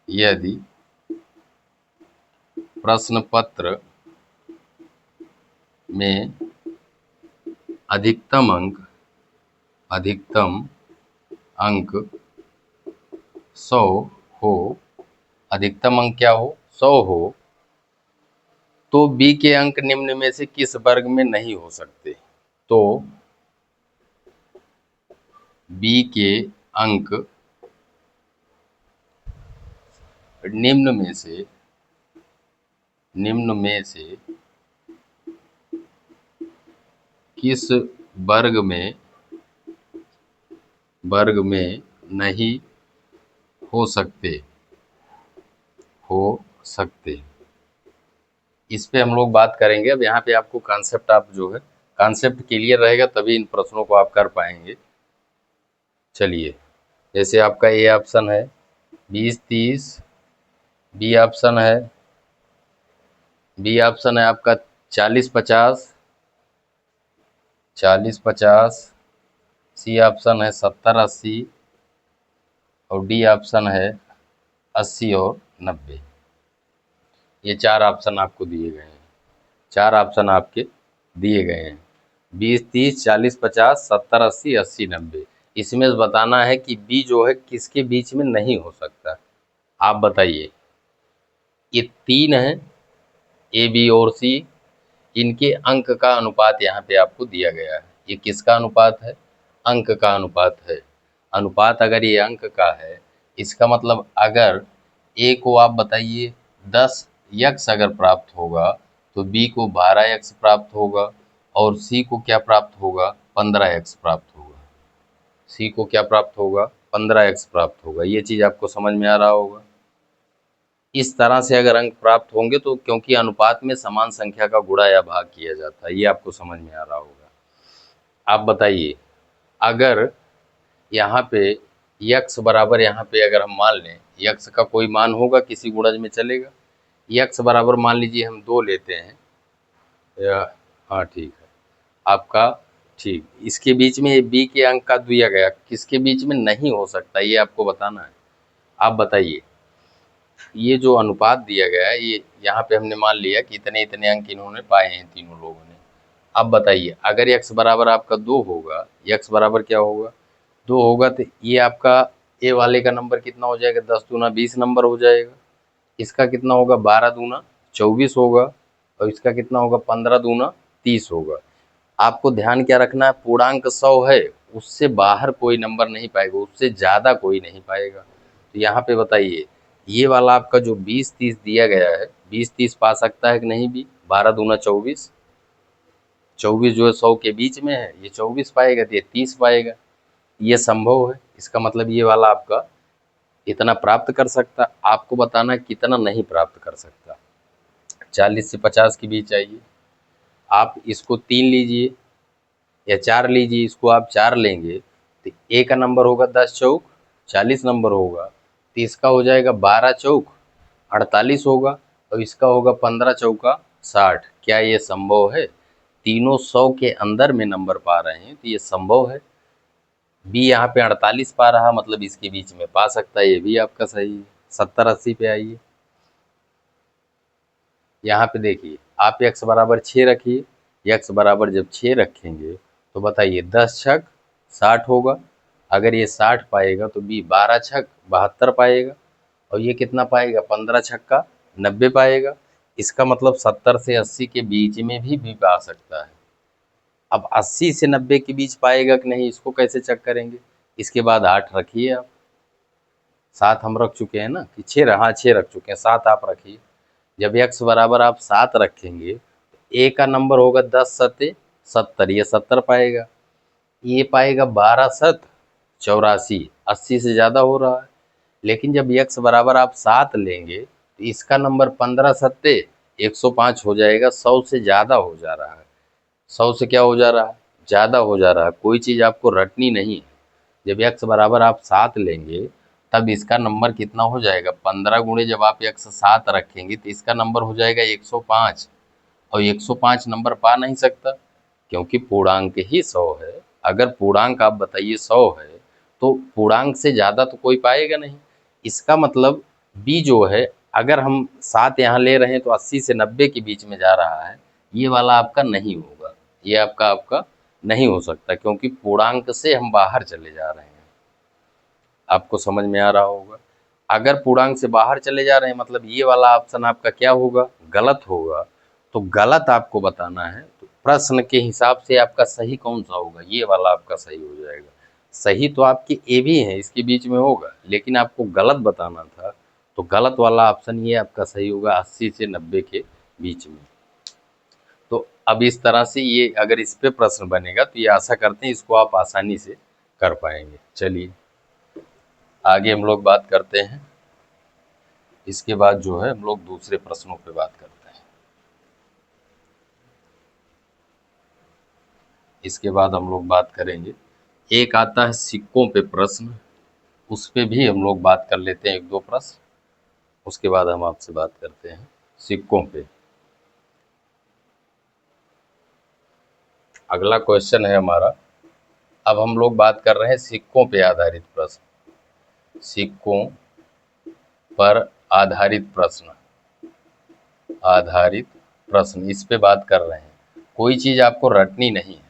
यदि प्रश्न पत्र में अधिकतम अंक 100 हो, अधिकतम अंक क्या हो? 100 हो, तो बी के अंक निम्न में से किस वर्ग में नहीं हो सकते? तो बी के अंक निम्न में से किस वर्ग में नहीं हो सकते, हो सकते, इस पे हम लोग बात करेंगे। अब यहाँ पे आपको कॉन्सेप्ट, आप जो है कॉन्सेप्ट क्लियर रहेगा तभी इन प्रश्नों को आप कर पाएंगे। चलिए, जैसे आपका ए ऑप्शन है 20-30, बी ऑप्शन है, आपका 40-50, 40-50, सी ऑप्शन है 70-80 और डी ऑप्शन है 80 और 90। ये चार ऑप्शन आपको दिए गए हैं, चार ऑप्शन आपके दिए गए हैं 20-30-40-50, 70-80, 80-90। इसमें से बताना है कि बी जो है किसके बीच में नहीं हो सकता। आप बताइए। ये तीन है, ए बी और सी, इनके अंक का अनुपात यहाँ पे आपको दिया गया है। ये किसका अनुपात है? अंक का अनुपात है। अनुपात अगर ये अंक का है, इसका मतलब अगर ए को आप बताइए 10 यक्स अगर प्राप्त होगा तो बी को 12 यक्स प्राप्त होगा और सी को क्या प्राप्त होगा? 15 यक्स प्राप्त होगा। सी को क्या प्राप्त होगा? 15 यक्स प्राप्त होगा। ये चीज़ आपको समझ में आ रहा होगा। इस तरह से अगर अंक प्राप्त होंगे तो, क्योंकि अनुपात में समान संख्या का गुणा या भाग किया जाता है, ये आपको समझ में आ रहा होगा। आप बताइए, अगर यहाँ पे यक्स बराबर, यहाँ पे अगर हम मान लें यक्स का कोई मान होगा किसी गुणज में, चलेगा? यक्स बराबर मान लीजिए हम 2 लेते हैं, या हाँ ठीक है आपका, ठीक, इसके बीच में ये बी के अंक का दिया गया, किसके बीच में नहीं हो सकता ये आपको बताना है। आप बताइए, ये जो अनुपात दिया गया है, ये यहाँ पे हमने मान लिया कि इतने इतने अंक इन्होंने पाए हैं तीनों लोगों ने। अब बताइए, अगर यक्स बराबर आपका 2 होगा, यक्स बराबर क्या होगा? 2 होगा, तो ये आपका ए वाले का नंबर कितना हो जाएगा? 10 दूना 20 नंबर हो जाएगा। इसका कितना होगा? 12 दूना 24 होगा और इसका कितना होगा? 15 दूना 30 होगा। आपको ध्यान क्या रखना है? पूर्णांक 100 है, उससे बाहर कोई नंबर नहीं पाएगा, उससे ज़्यादा कोई नहीं पाएगा। तो यहाँ पे बताइए, ये वाला आपका जो 20-30 दिया गया है, 20-30 पा सकता है कि नहीं भी? 12 दूना 24, 24 जो है 100 के बीच में है, ये 24 पाएगा तो ये 30 पाएगा। ये संभव है। इसका मतलब ये वाला आपका इतना प्राप्त कर सकता। आपको बताना है कितना नहीं प्राप्त कर सकता। 40 से 50 के बीच आइए, आप इसको 3 लीजिए या 4 लीजिए, इसको आप 4 लेंगे तो ए का नंबर होगा 10 चौक 40 नंबर होगा, तो इसका हो जाएगा 12 चौक 48 होगा और इसका होगा 15 चौका 60। क्या ये संभव है? तीनों 100 के अंदर में नंबर पा रहे हैं तो ये संभव है। बी यहाँ पे 48 पा रहा, मतलब इसके बीच में पा सकता है, ये भी आपका सही है। 70-80 पे आइए, यहाँ पे देखिए, आप x बराबर 6 रखिए। x बराबर जब 6 रखेंगे तो बताइए 10 छक 60 होगा। अगर ये 60 पाएगा तो बी 12 छक 72 पाएगा और ये कितना पाएगा? 15 छक्का 90 पाएगा। इसका मतलब 70 से 80 के बीच में भी पा सकता है। अब 80 से 90 के बीच पाएगा कि नहीं, इसको कैसे चेक करेंगे? इसके बाद 8 रखिए आप। 7 हम रख चुके हैं ना, कि 6? हाँ 6 रख चुके हैं, 7 आप रखिए। जब x बराबर आप 7 रखेंगे तो ए का नंबर होगा 10 सत्ते 70, ये 70 पाएगा। ये पाएगा 12 सत 84, 80 से ज़्यादा हो रहा है। लेकिन जब x बराबर आप 7 लेंगे तो इसका नंबर 15 सत्ते 105 हो जाएगा। 100 से ज़्यादा हो जा रहा है। 100 से क्या हो जा रहा है? ज़्यादा हो जा रहा है। कोई चीज़ आपको रटनी नहीं है। जब x बराबर आप 7 लेंगे तब इसका नंबर कितना हो जाएगा? 15 गुणे जब आप x 7 रखेंगे तो इसका नंबर हो जाएगा 105 और 105 नंबर पा नहीं सकता क्योंकि पूर्णांक ही 100 है। अगर पूर्णांक आप बताइए 100 है तो पूर्णांक से ज़्यादा तो कोई पाएगा नहीं। इसका मतलब बी जो है, अगर हम 7 यहाँ ले रहे हैं तो 80 से 90 के बीच में जा रहा है, ये वाला आपका नहीं होगा। ये आपका नहीं हो सकता क्योंकि पूर्णांक से हम बाहर चले जा रहे हैं। आपको समझ में आ रहा होगा। अगर पूर्णांक से बाहर चले जा रहे हैं मतलब ये वाला ऑप्शन आपका क्या होगा? गलत होगा। तो गलत आपको बताना है, तो प्रश्न के हिसाब से आपका सही कौन सा होगा? ये वाला आपका सही हो जाएगा। सही तो आपकी ए भी है, इसके बीच में होगा, लेकिन आपको गलत बताना था, तो गलत वाला ऑप्शन ये आपका सही होगा 80 से 90 के बीच में। तो अब इस तरह से ये अगर इस पे प्रश्न बनेगा तो ये आशा करते हैं इसको आप आसानी से कर पाएंगे। चलिए आगे हम लोग बात करते हैं। इसके बाद जो है हम लोग दूसरे प्रश्नों पे बात करते हैं। इसके बाद हम लोग बात करेंगे, एक आता है सिक्कों पे प्रश्न, उस पे भी हम लोग बात कर लेते हैं, एक दो प्रश्न। उसके बाद हम आपसे बात करते हैं सिक्कों पे। अगला क्वेश्चन है हमारा, अब हम लोग बात कर रहे हैं सिक्कों पे आधारित प्रश्न। सिक्कों पर आधारित प्रश्न, आधारित प्रश्न, इस पे बात कर रहे हैं। कोई चीज़ आपको रटनी नहीं है।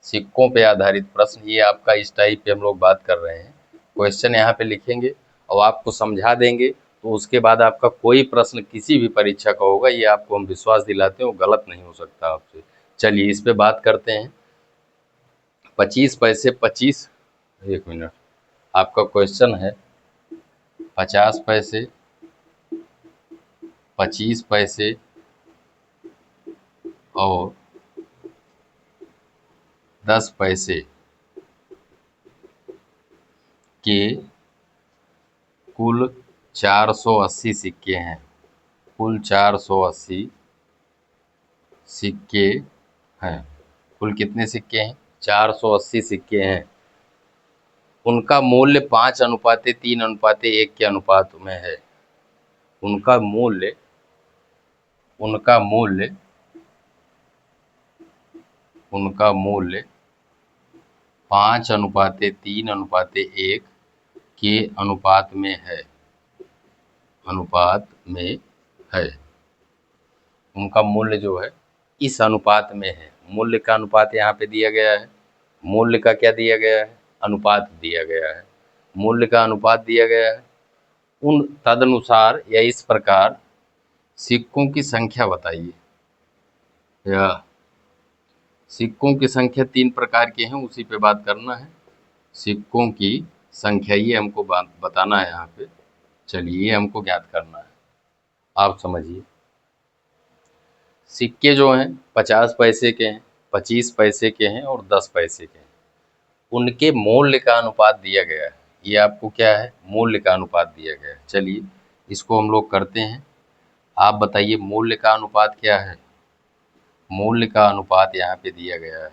सिक्कों पे आधारित प्रश्न, ये आपका इस टाइप पे हम लोग बात कर रहे हैं। क्वेश्चन यहाँ पे लिखेंगे और आपको समझा देंगे, तो उसके बाद आपका कोई प्रश्न किसी भी परीक्षा का होगा, ये आपको हम विश्वास दिलाते हैं, वो गलत नहीं हो सकता आपसे। चलिए इस पे बात करते हैं। 25 पैसे 25, एक मिनट, आपका क्वेश्चन है 50 पैसे, 25 पैसे और 10 पैसे के कुल 480 सिक्के हैं। कुल 480 सिक्के हैं। कुल कितने सिक्के हैं? 480 सिक्के हैं। उनका मूल्य 5:3:1 के अनुपात में है। उनका मूल्य, उनका मूल्य, उनका मूल्य 5:3:1 के अनुपात में है। अनुपात में है। उनका मूल्य जो है इस अनुपात में है। मूल्य का अनुपात यहाँ पे दिया गया है। मूल्य का क्या दिया गया है? अनुपात दिया गया है। मूल्य का अनुपात दिया गया है। उन तदनुसार या इस प्रकार सिक्कों की संख्या बताइए। या सिक्कों की संख्या 3 प्रकार के हैं, उसी पे बात करना है। सिक्कों की संख्या ये हमको बताना है यहाँ पे। चलिए ये हमको ज्ञात करना है, आप समझिए। सिक्के जो हैं 50 पैसे के हैं, 25 पैसे के हैं और 10 पैसे के हैं। उनके मूल्य का अनुपात दिया गया है। ये आपको क्या है? मूल्य का अनुपात दिया गया है। चलिए इसको हम लोग करते हैं। आप बताइए मूल्य का अनुपात क्या है? मूल्य का अनुपात यहाँ पे दिया गया है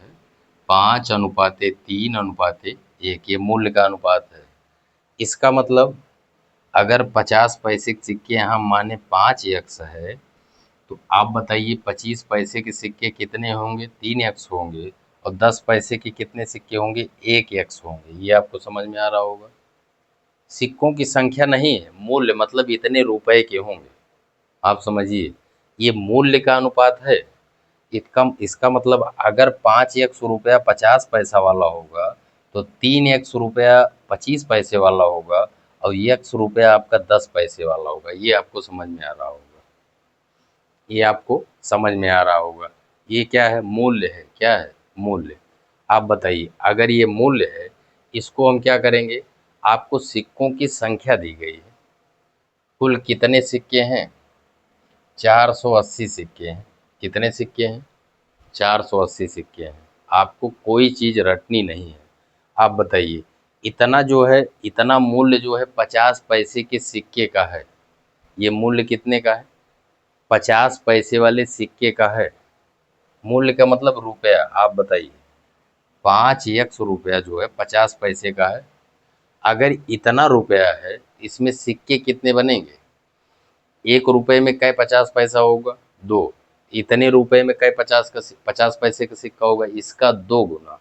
5:3:1। ये मूल्य का अनुपात है। इसका मतलब अगर 50 पैसे के सिक्के यहाँ माने 5x है, तो आप बताइए 25 पैसे के सिक्के कितने होंगे? 3x होंगे। और 10 पैसे के कितने सिक्के होंगे? 1x होंगे। ये आपको समझ में आ रहा होगा। सिक्कों की संख्या नहीं है, मूल्य, मतलब इतने रुपए के होंगे। आप समझिए, ये मूल्य का अनुपात है। इसका मतलब अगर 5x रुपया 50 पैसा वाला होगा, तो 3x रुपया 25 पैसे वाला होगा और x रुपया आपका 10 पैसे वाला होगा। ये आपको समझ में आ रहा होगा। ये आपको समझ में आ रहा होगा। ये क्या है? मूल्य है। क्या है? मूल्य। आप बताइए, अगर ये मूल्य है, इसको हम क्या करेंगे? आपको सिक्कों की संख्या दी गई है। कुल कितने सिक्के हैं? 480 सिक्के हैं। कितने सिक्के हैं? 480 सिक्के हैं। आपको कोई चीज़ रटनी नहीं है। आप बताइए, इतना जो है, इतना मूल्य जो है 50 पैसे के सिक्के का है। ये मूल्य कितने का है? 50 पैसे वाले सिक्के का है। मूल्य का मतलब रुपया। आप बताइए, 5x रुपया जो है 50 पैसे का है। अगर इतना रुपया है, इसमें सिक्के कितने बनेंगे? 1 रुपये में कै 50 पैसा होगा? 2। इतने रुपए में कै 50 पैसे का सिक्का होगा? इसका 2 गुना।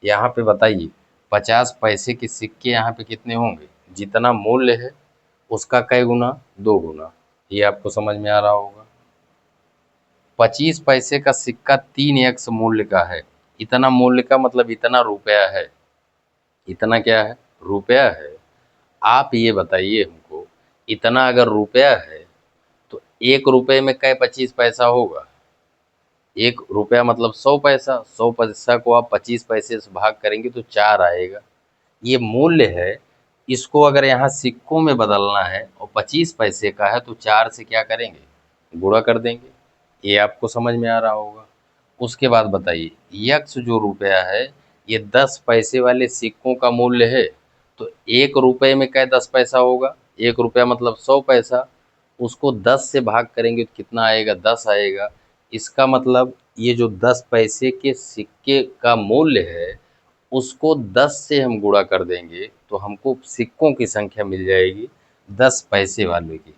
यहाँ पे बताइए 50 पैसे के सिक्के यहाँ पे कितने होंगे? जितना मूल्य है उसका कै गुना? 2 गुना। ये आपको समझ में आ रहा होगा। 25 पैसे का सिक्का 3x मूल्य का है। इतना मूल्य का मतलब इतना रुपया है। इतना क्या है? रुपया है। आप ये बताइए हमको, इतना अगर रुपया है तो 1 रुपये में कै 25 पैसा होगा? 1 रुपया मतलब 100 पैसा। 100 पैसा को आप 25 पैसे से भाग करेंगे तो 4 आएगा। ये मूल्य है। इसको अगर यहाँ सिक्कों में बदलना है और 25 पैसे का है, तो 4 से क्या करेंगे? गुणा कर देंगे। ये आपको समझ में आ रहा होगा। उसके बाद बताइए, यक्स जो रुपया है, ये 10 पैसे वाले सिक्कों का मूल्य है। तो 1 रुपये में क्या 10 पैसा होगा, 1 रुपया मतलब 100 पैसा। उसको 10 से भाग करेंगे तो कितना आएगा, 10 आएगा। इसका मतलब ये जो 10 पैसे के सिक्के का मूल्य है उसको 10 से हम गुणा कर देंगे तो हमको सिक्कों की संख्या मिल जाएगी 10 पैसे वाले की।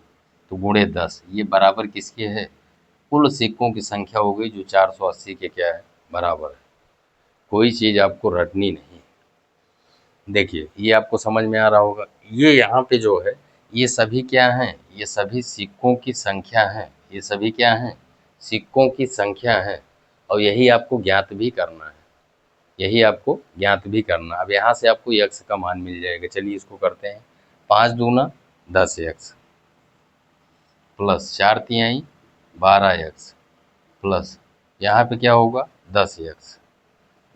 तो गुणे 10 ये बराबर किसके है, कुल सिक्कों की संख्या हो गई जो 480 के क्या है, बराबर है। कोई चीज़ आपको रटनी नहीं। देखिए ये आपको समझ में आ रहा होगा। ये यहाँ पे जो है ये सभी क्या हैं, ये सभी सिक्कों की संख्या हैं। ये सभी क्या हैं, सिक्कों की संख्या है। और यही आपको ज्ञात भी करना है, यही आपको ज्ञात भी करना। अब यहाँ से आपको यक्स का मान मिल जाएगा। चलिए इसको करते हैं। 5 दूना 10 यक्स प्लस 4 तिहाई 12 यक्स प्लस यहाँ पे क्या होगा 10 यक्स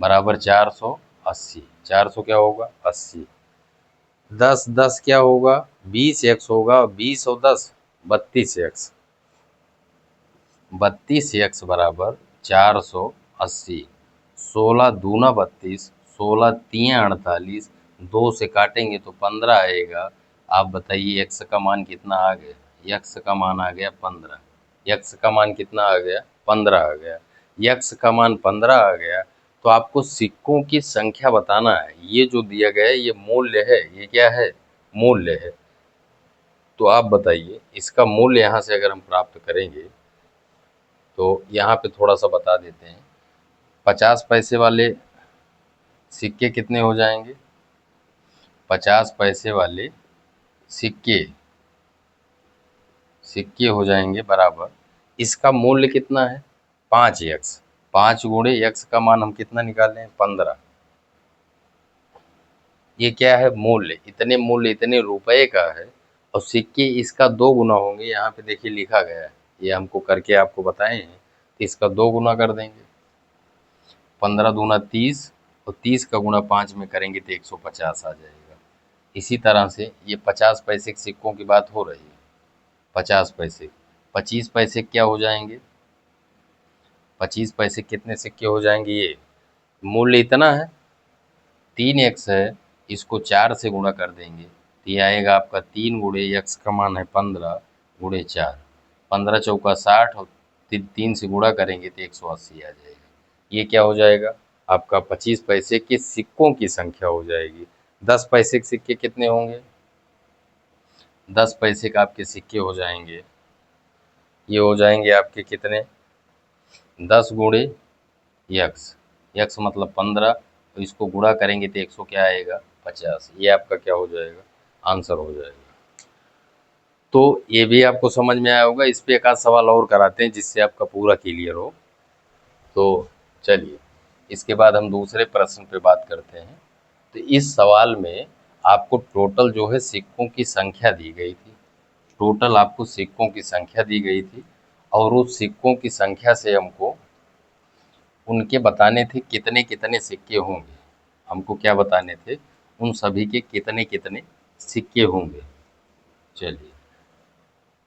बराबर 480। 400 क्या होगा 80। 10 10 क्या होगा 20 एक्स होगा। 20 और 10 32 एक्स। 32 एक्स बराबर 480। 16 दूना 32, 16 तियां 48, 2 से काटेंगे तो 15 आएगा। आप बताइए एक्स का मान कितना आ गया, यक्स का मान आ गया 15। यक्स का मान कितना आ गया 15 आ गया। यक्स का मान 15 आ गया तो आपको सिक्कों की संख्या बताना है। ये जो दिया गया है ये मूल्य है, ये क्या है, मूल्य है। तो आप बताइए इसका मूल्य यहाँ से अगर हम प्राप्त करेंगे तो यहाँ पे थोड़ा सा बता देते हैं। 50 पैसे वाले सिक्के कितने हो जाएंगे, 50 पैसे वाले सिक्के सिक्के हो जाएंगे बराबर, इसका मूल्य कितना है 5 यक्स। 5 गुणे यक्स का मान हम कितना निकालें 15। ये क्या है मूल्य, इतने मूल्य इतने रुपए का है। और सिक्के इसका 2 गुना होंगे। यहाँ पे देखिए लिखा गया है, ये हमको करके आपको बताए हैं। तो इसका 2 गुना कर देंगे। 15 दूना 30 और 30 का गुणा 5 में करेंगे तो 150 आ जाएगा। इसी तरह से ये 50 पैसे के सिक्कों की बात हो रही है। 50 पैसे, 25 पैसे क्या हो जाएंगे, 25 पैसे कितने सिक्के हो जाएंगे, ये मूल्य इतना है 3 एक्स है, इसको 4 से गुणा कर देंगे तो ये आएगा आपका 3 गुणे एक्स का मान है 15 गुणे 4, 15 चौका 60 और 3 से गुणा करेंगे तो 180 आ जाएगा। ये क्या हो जाएगा आपका 25 पैसे के सिक्कों की संख्या हो जाएगी। 10 पैसे के सिक्के कितने होंगे, 10 पैसे का आपके सिक्के हो जाएंगे, ये हो जाएंगे आपके कितने 10 गुणे यक्स, यक्स मतलब 15, तो इसको गुणा करेंगे तो 100 क्या आएगा 50। ये आपका क्या हो जाएगा आंसर हो जाएगा। तो ये भी आपको समझ में आया होगा। इस पे एक आध सवाल और कराते हैं जिससे आपका पूरा क्लियर हो। तो चलिए इसके बाद हम दूसरे प्रश्न पे बात करते हैं। तो इस सवाल में आपको टोटल जो है सिक्कों की संख्या दी गई थी, टोटल आपको सिक्कों की संख्या दी गई थी और उस सिक्कों की संख्या से हमको उनके बताने थे कितने कितने सिक्के होंगे। हमको क्या बताने थे, उन सभी के कितने कितने सिक्के होंगे। चलिए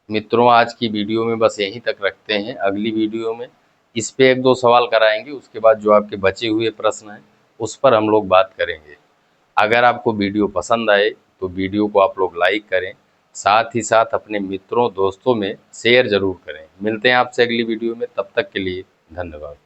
मित्रों आज की वीडियो में बस यहीं तक रखते हैं। अगली वीडियो में इस पे 1-2 सवाल कराएंगे, उसके बाद जो आपके बचे हुए प्रश्न हैं उस पर हम लोग बात करेंगे। अगर आपको वीडियो पसंद आए तो वीडियो को आप लोग लाइक करें, साथ ही साथ अपने मित्रों दोस्तों में शेयर ज़रूर करें। मिलते हैं आपसे अगली वीडियो में, तब तक के लिए धन्यवाद।